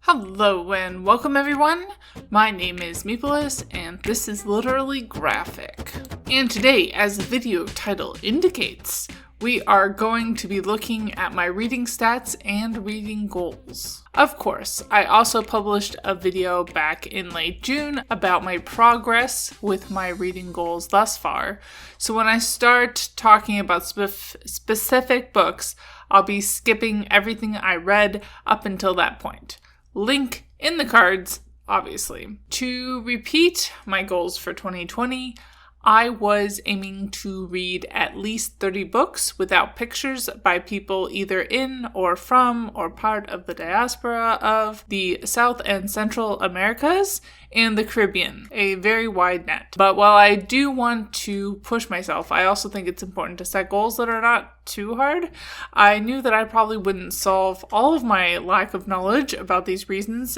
Hello and welcome everyone. My name is Meepolis and this is literally graphic. And today, as the video title indicates, we are going to be looking at my reading stats and reading goals. Of course, I also published a video back in late June about my progress with my reading goals thus far. So when I start talking about specific books, I'll be skipping everything I read up until that point. Link in the cards, obviously. To repeat my goals for 2020, I was aiming to read at least 30 books without pictures by people either in or from or part of the diaspora of the South and Central Americas and the Caribbean, a very wide net. But while I do want to push myself, I also think it's important to set goals that are not too hard. I knew that I probably wouldn't solve all of my lack of knowledge about these regions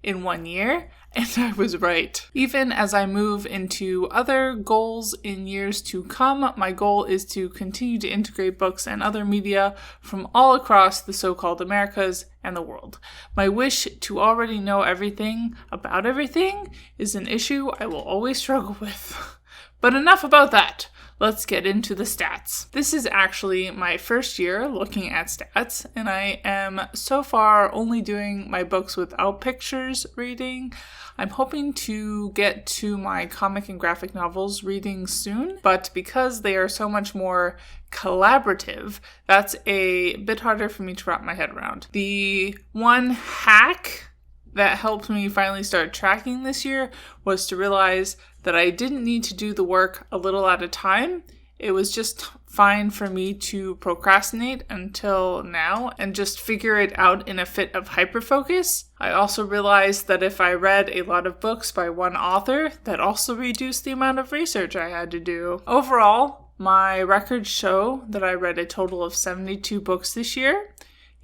in 1 year, and I was right. Even as I move into other goals in years to come, my goal is to continue to integrate books and other media from all across the so-called Americas and the world. My wish to already know everything about everything is an issue I will always struggle with. But enough about that. Let's get into the stats. This is actually my first year looking at stats, and I am so far only doing my books without pictures reading. I'm hoping to get to my comic and graphic novels reading soon, but because they are so much more collaborative, that's a bit harder for me to wrap my head around. The one hack that helped me finally start tracking this year was to realize that I didn't need to do the work a little at a time. It was just fine for me to procrastinate until now and just figure it out in a fit of hyperfocus. I also realized that if I read a lot of books by one author, that also reduced the amount of research I had to do. Overall, my records show that I read a total of 72 books this year,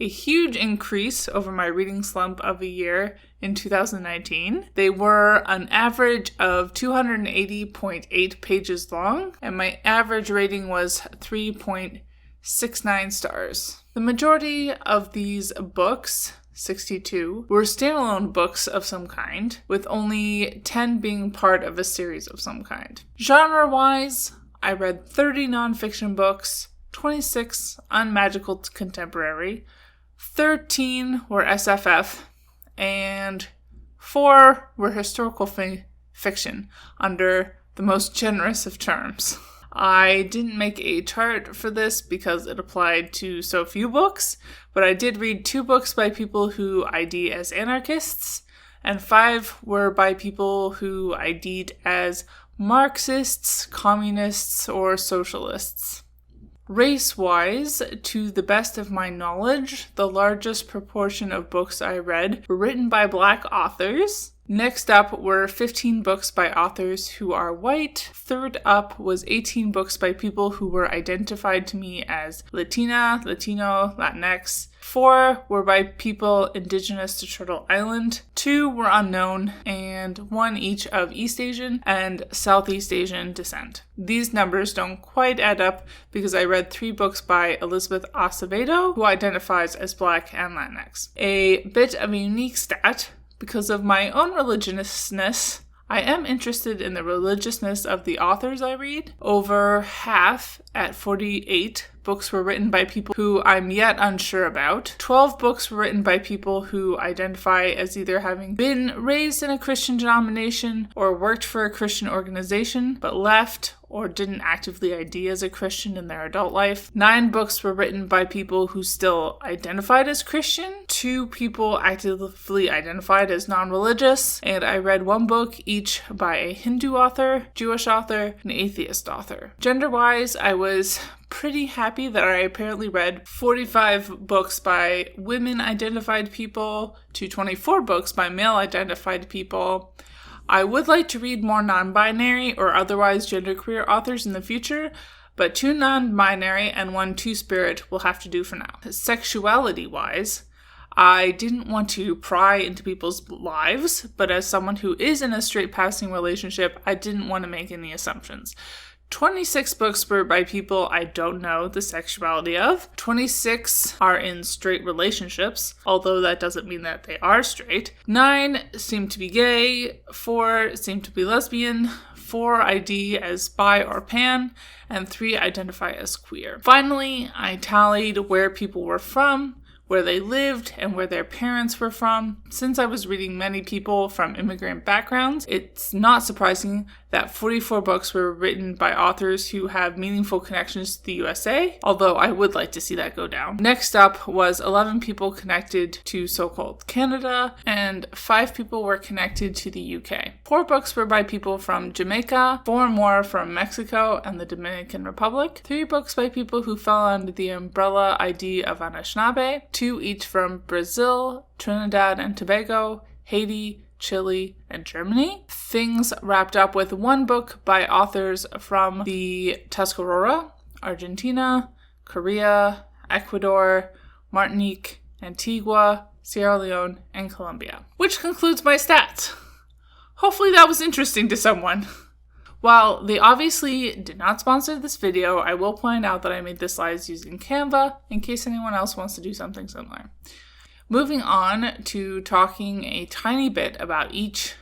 a huge increase over my reading slump of a year in 2019. They were an average of 280.8 pages long, and my average rating was 3.69 stars. The majority of these books, 62, were standalone books of some kind, with only 10 being part of a series of some kind. Genre-wise, I read 30 nonfiction books, 26 unmagical contemporary, 13 were SFF, and 4 were historical fiction, under the most generous of terms. I didn't make a chart for this because it applied to so few books, but I did read 2 books by people who ID as anarchists, and 5 were by people who ID'd as Marxists, communists, or socialists. Race-wise, to the best of my knowledge, the largest proportion of books I read were written by Black authors. Next up were 15 books by authors who are white. Third up was 18 books by people who were identified to me as Latina, Latino, Latinx. 4 were by people indigenous to Turtle Island. 2 were unknown, and 1 each of East Asian and Southeast Asian descent. These numbers don't quite add up because I read 3 books by Elizabeth Acevedo, who identifies as Black and Latinx. A bit of a unique stat. Because of my own religiousness, I am interested in the religiousness of the authors I read. Over half, at 48, books were written by people who I'm yet unsure about. 12 books were written by people who identify as either having been raised in a Christian denomination or worked for a Christian organization, but left or didn't actively ID as a Christian in their adult life. 9 books were written by people who still identified as Christian. 2 people actively identified as non-religious. And I read 1 book each by a Hindu author, Jewish author, and atheist author. Gender-wise, I was pretty happy that I apparently read 45 books by women-identified people to 24 books by male-identified people. I would like to read more non-binary or otherwise genderqueer authors in the future, but 2 non-binary and 1 two-spirit will have to do for now. Sexuality-wise, I didn't want to pry into people's lives, but as someone who is in a straight passing relationship, I didn't want to make any assumptions. 26 books were by people I don't know the sexuality of. 26 are in straight relationships, although that doesn't mean that they are straight. 9 seem to be gay, 4 seem to be lesbian, 4 ID as bi or pan, and 3 identify as queer. Finally, I tallied where people were from, where they lived, and where their parents were from. Since I was reading many people from immigrant backgrounds, it's not surprising that 44 books were written by authors who have meaningful connections to the USA, although I would like to see that go down. Next up was 11 people connected to so-called Canada, and 5 people were connected to the UK. 4 books were by people from Jamaica, 4 more from Mexico and the Dominican Republic, 3 books by people who fell under the umbrella ID of Anishinaabe, 2 each from Brazil, Trinidad and Tobago, Haiti, Chile, and Germany. Things wrapped up with 1 book by authors from the Tuscarora, Argentina, Korea, Ecuador, Martinique, Antigua, Sierra Leone, and Colombia. Which concludes my stats. Hopefully that was interesting to someone. While they obviously did not sponsor this video, I will point out that I made the slides using Canva in case anyone else wants to do something similar. Moving on to talking a tiny bit about each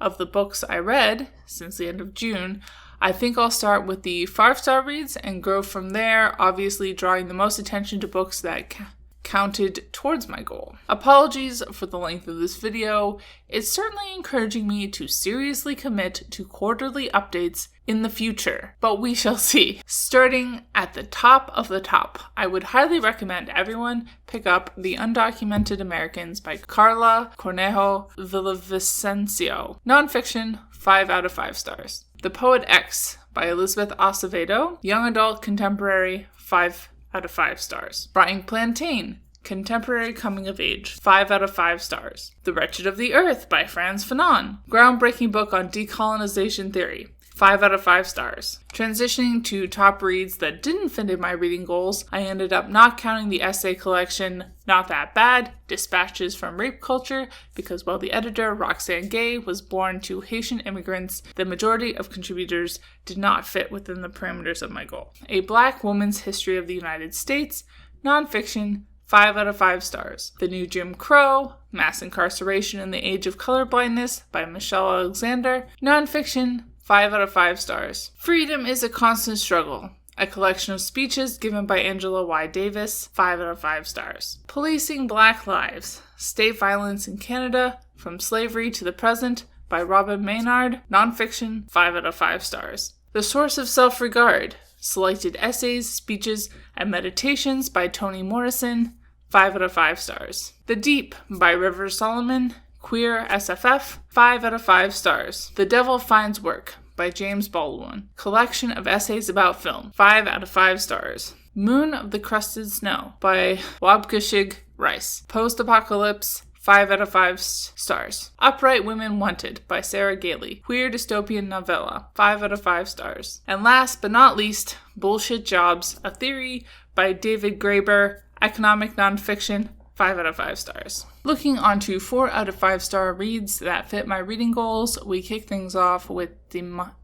of the books I read since the end of June, I think I'll start with the 5-star reads and grow from there, obviously drawing the most attention to books that counted towards my goal. Apologies for the length of this video. It's certainly encouraging me to seriously commit to quarterly updates in the future, but we shall see. Starting at the top of the top, I would highly recommend everyone pick up The Undocumented Americans by Carla Cornejo Villavicencio. Nonfiction, 5 out of 5 stars. The Poet X by Elizabeth Acevedo. Young adult contemporary, 5 out of 5 stars. Buying Plantain, contemporary coming of age, 5 out of 5 stars. The Wretched of the Earth by Frantz Fanon, groundbreaking book on decolonization theory, 5 out of 5 stars. Transitioning to top reads that didn't fit in my reading goals, I ended up not counting the essay collection Not That Bad, Dispatches from Rape Culture, because while the editor, Roxane Gay, was born to Haitian immigrants, the majority of contributors did not fit within the parameters of my goal. A Black Woman's History of the United States, nonfiction, 5 out of 5 stars. The New Jim Crow, Mass Incarceration in the Age of Colorblindness by Michelle Alexander, nonfiction, 5 out of 5 stars. Freedom is a Constant Struggle, a collection of speeches given by Angela Y. Davis, 5 out of 5 stars. Policing Black Lives, State Violence in Canada, From Slavery to the Present by Robin Maynard, nonfiction, 5 out of 5 stars. The Source of Self-Regard, Selected Essays, Speeches, and Meditations by Toni Morrison, 5 out of 5 stars. The Deep by River Solomon, Queer SFF, 5 out of 5 stars. The Devil Finds Work by James Baldwin, collection of essays about film, 5 out of 5 stars. Moon of the Crusted Snow by Wabkeshig Rice, post-apocalypse, 5 out of 5 stars. Upright Women Wanted by Sarah Gailey, queer dystopian novella, 5 out of 5 stars. And last but not least, Bullshit Jobs, a Theory by David Graeber, economic nonfiction, 5 out of 5 stars. Looking on to 4 out of 5 star reads that fit my reading goals, we kick things off with The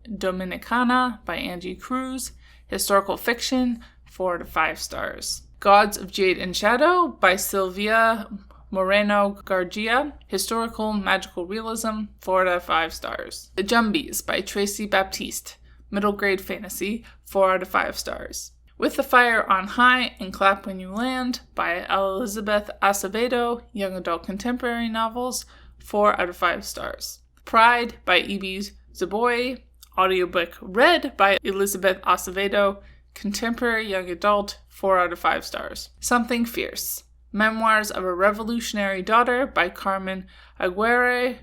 Dominicana by Angie Cruz, historical fiction, 4 out of 5 stars. Gods of Jade and Shadow by Sylvia Moreno Gargia, historical magical realism, 4 out of 5 stars. The Jumbies by Tracy Baptiste, middle grade fantasy, 4 out of 5 stars. With the Fire on High and Clap When You Land by Elizabeth Acevedo, young adult contemporary novels, 4 out of 5 stars. Pride by E.B. Zaboy, audiobook read by Elizabeth Acevedo, contemporary young adult, 4 out of 5 stars. Something Fierce, Memoirs of a Revolutionary Daughter by Carmen Aguirre,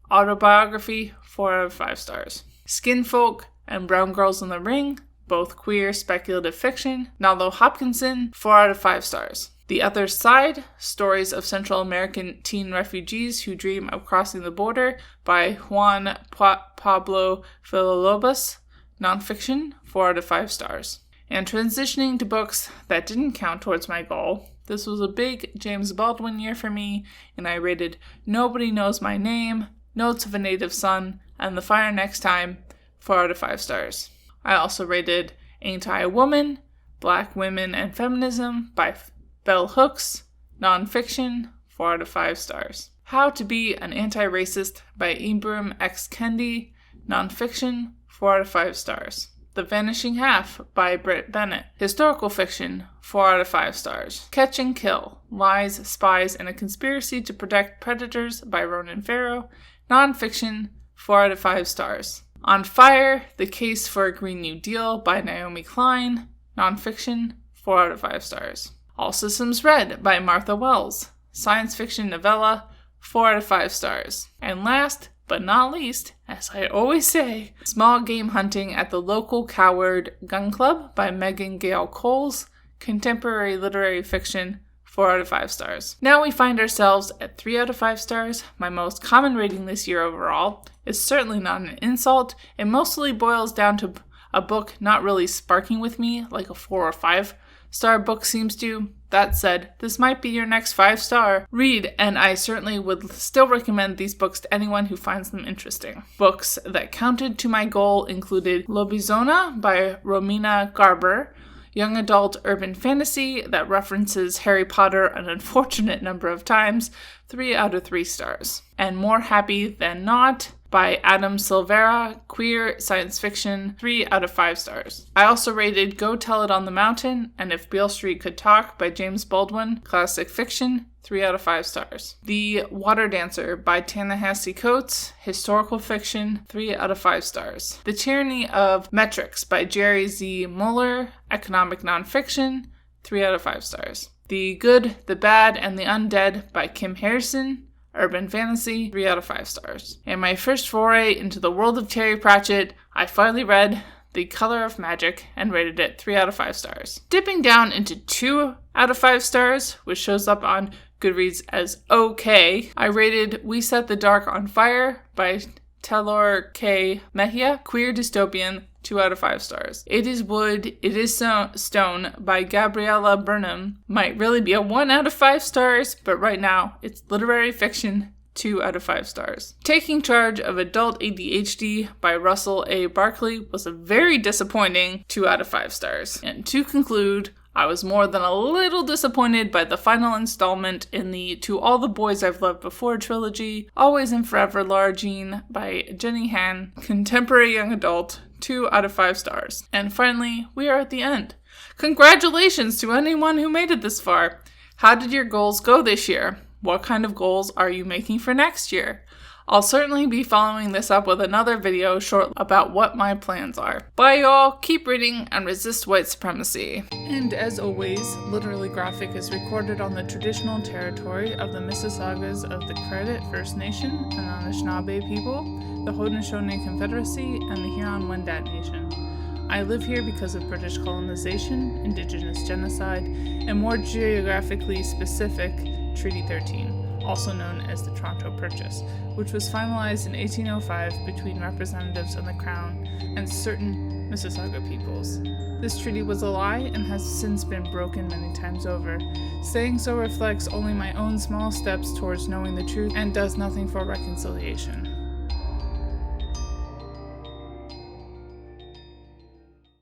autobiography, 4 out of 5 stars. Skinfolk and Brown Girls in the Ring, both queer speculative fiction, Nalo Hopkinson, 4 out of 5 stars. The Other Side, Stories of Central American Teen Refugees Who Dream of Crossing the Border by Juan Pablo Villalobos, nonfiction, 4 out of 5 stars. And transitioning to books that didn't count towards my goal, this was a big James Baldwin year for me, and I rated Nobody Knows My Name, Notes of a Native Son, and The Fire Next Time, 4 out of 5 stars. I also rated Ain't I a Woman? Black Women and Feminism by Bell Hooks, nonfiction, 4 out of 5 stars. How to Be an Anti-Racist by Ibram X. Kendi, nonfiction, 4 out of 5 stars. The Vanishing Half by Britt Bennett, historical fiction, 4 out of 5 stars. Catch and Kill, Lies, Spies, and a Conspiracy to Protect Predators by Ronan FARROW, nonfiction, 4 out of 5 stars. On Fire, The Case for a Green New Deal by Naomi Klein, nonfiction, 4 out of 5 stars. All Systems Red by Martha Wells, science fiction novella, 4 out of 5 stars. And last but not least, as I always say, Small Game Hunting at the Local Coward Gun Club by Megan Gale Coles, contemporary literary fiction, 4 out of 5 stars. Now we find ourselves at 3 out of 5 stars. My most common rating this year overall is certainly not an insult. It mostly boils down to a book not really sparking with me like a 4 or 5 star book seems to. That said, this might be your next 5-star read, and I certainly would still recommend these books to anyone who finds them interesting. Books that counted to my goal included Lobizona by Romina Garber, young adult urban fantasy that references Harry Potter an unfortunate number of times, 3 out of 3 stars. And More Happy Than Not by Adam Silvera, queer science fiction, 3 out of 5 stars. I also rated Go Tell It on the Mountain and If Beale Street Could Talk by James Baldwin, classic fiction, 3 out of 5 stars. The Water Dancer by Ta-Nehisi Coates, historical fiction, 3 out of 5 stars. The Tyranny of Metrics by Jerry Z. Muller, economic nonfiction, 3 out of 5 stars. The Good, the Bad, and the Undead by Kim Harrison, urban fantasy, 3 out of 5 stars. And my first foray into the world of Terry Pratchett, I finally read The Color of Magic and rated it 3 out of 5 stars. Dipping down into 2 out of 5 stars, which shows up on Goodreads as okay, I rated We Set the Dark on Fire by Taylor K. Mejia, queer dystopian, 2 out of 5 stars. It Is Wood, It Is Stone by Gabriella Burnham might really be a 1 out of 5 stars, but right now it's literary fiction, 2 out of 5 stars. Taking Charge of Adult ADHD by Russell A. Barkley was a very disappointing 2 out of 5 stars. And to conclude, I was more than a little disappointed by the final installment in the To All the Boys I've Loved Before trilogy, Always and Forever Lara Jean by Jenny Han, contemporary young adult, 2 out of 5 stars. And finally, we are at the end. Congratulations to anyone who made it this far. How did your goals go this year? What kind of goals are you making for next year? I'll certainly be following this up with another video shortly about what my plans are. Bye y'all, keep reading and resist white supremacy. And as always, Literally Graphic is recorded on the traditional territory of the Mississaugas of the Credit First Nation and Anishinaabe people, the Haudenosaunee Confederacy, and the Huron-Wendat Nation. I live here because of British colonization, Indigenous genocide, and more geographically specific, Treaty 13. Also known as the Toronto Purchase, which was finalized in 1805 between representatives of the Crown and certain Mississauga peoples. This treaty was a lie and has since been broken many times over. Saying so reflects only my own small steps towards knowing the truth and does nothing for reconciliation.